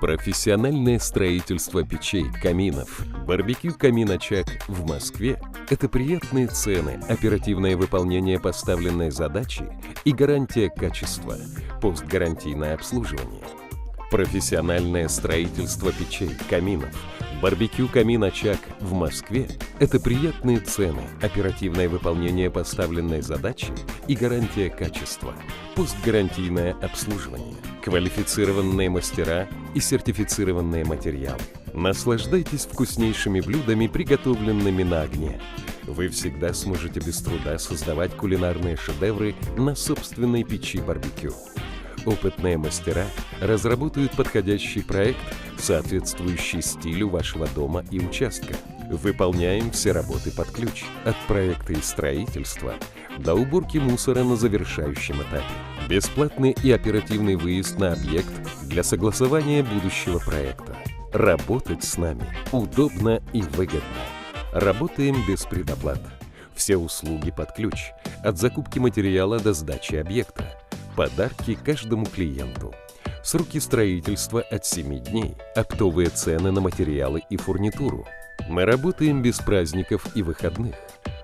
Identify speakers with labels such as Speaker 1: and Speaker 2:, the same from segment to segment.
Speaker 1: Профессиональное строительство печей, каминов, барбекю «Камин-Очаг» в Москве – это приятные цены, оперативное выполнение поставленной задачи и гарантия качества, постгарантийное обслуживание. Профессиональное строительство печей, каминов, барбекю «Камин-Очаг» в Москве – это приятные цены, оперативное выполнение поставленной задачи и гарантия качества, постгарантийное обслуживание, квалифицированные мастера и сертифицированные материалы. Наслаждайтесь вкуснейшими блюдами, приготовленными на огне. Вы всегда сможете без труда создавать кулинарные шедевры на собственной печи барбекю. Опытные мастера разработают подходящий проект, соответствующий стилю вашего дома и участка. Выполняем все работы под ключ, от проекта и строительства до уборки мусора на завершающем этапе. Бесплатный и оперативный выезд на объект для согласования будущего проекта. Работать с нами удобно и выгодно. Работаем без предоплат. Все услуги под ключ, от закупки материала до сдачи объекта. Подарки каждому клиенту. Сроки строительства от 7 дней. Оптовые цены на материалы и фурнитуру. Мы работаем без праздников и выходных.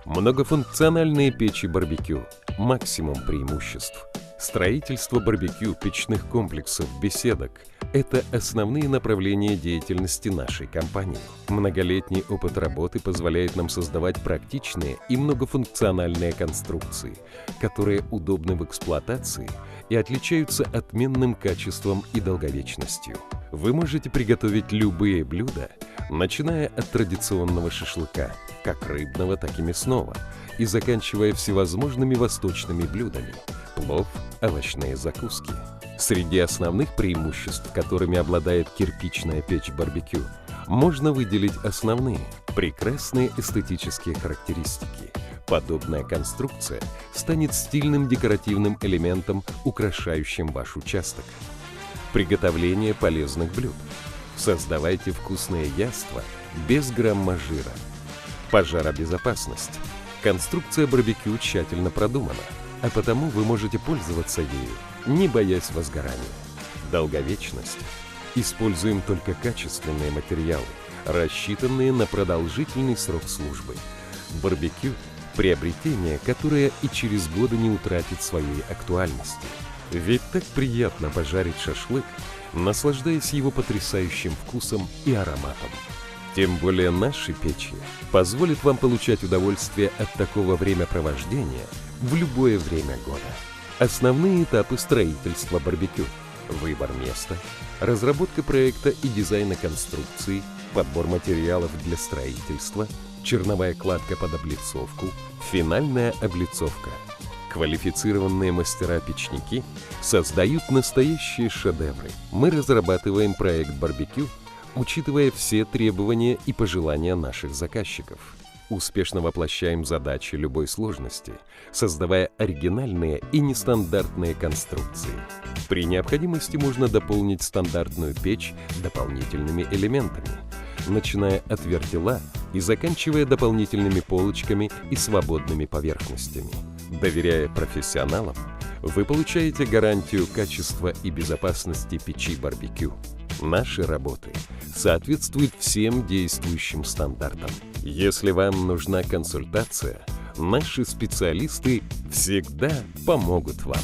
Speaker 1: Многофункциональные печи барбекю. Максимум преимуществ. Строительство барбекю, печных комплексов, беседок – это основные направления деятельности нашей компании. Многолетний опыт работы позволяет нам создавать практичные и многофункциональные конструкции, которые удобны в эксплуатации и отличаются отменным качеством и долговечностью. Вы можете приготовить любые блюда, начиная от традиционного шашлыка, как рыбного, так и мясного, и заканчивая всевозможными восточными блюдами – плов, овощные закуски. Среди основных преимуществ, которыми обладает кирпичная печь барбекю, можно выделить основные – прекрасные эстетические характеристики. Подобная конструкция станет стильным декоративным элементом, украшающим ваш участок. Приготовление полезных блюд. Создавайте вкусные яства без грамма жира. Пожаробезопасность. Конструкция барбекю тщательно продумана, а потому вы можете пользоваться ею, не боясь возгорания. Долговечность. Используем только качественные материалы, рассчитанные на продолжительный срок службы. Барбекю – приобретение, которое и через годы не утратит своей актуальности. Ведь так приятно пожарить шашлык, наслаждаясь его потрясающим вкусом и ароматом. Тем более наши печи позволят вам получать удовольствие от такого времяпровождения в любое время года. Основные этапы строительства барбекю: выбор места, разработка проекта и дизайна конструкции, подбор материалов для строительства, черновая кладка под облицовку, финальная облицовка. Квалифицированные мастера-печники создают настоящие шедевры. Мы разрабатываем проект барбекю, учитывая все требования и пожелания наших заказчиков. Успешно воплощаем задачи любой сложности, создавая оригинальные и нестандартные конструкции. При необходимости можно дополнить стандартную печь дополнительными элементами, начиная от вертела и заканчивая дополнительными полочками и свободными поверхностями. Доверяя профессионалам, вы получаете гарантию качества и безопасности печи барбекю. Наши работы соответствуют всем действующим стандартам. Если вам нужна консультация, наши специалисты всегда помогут вам.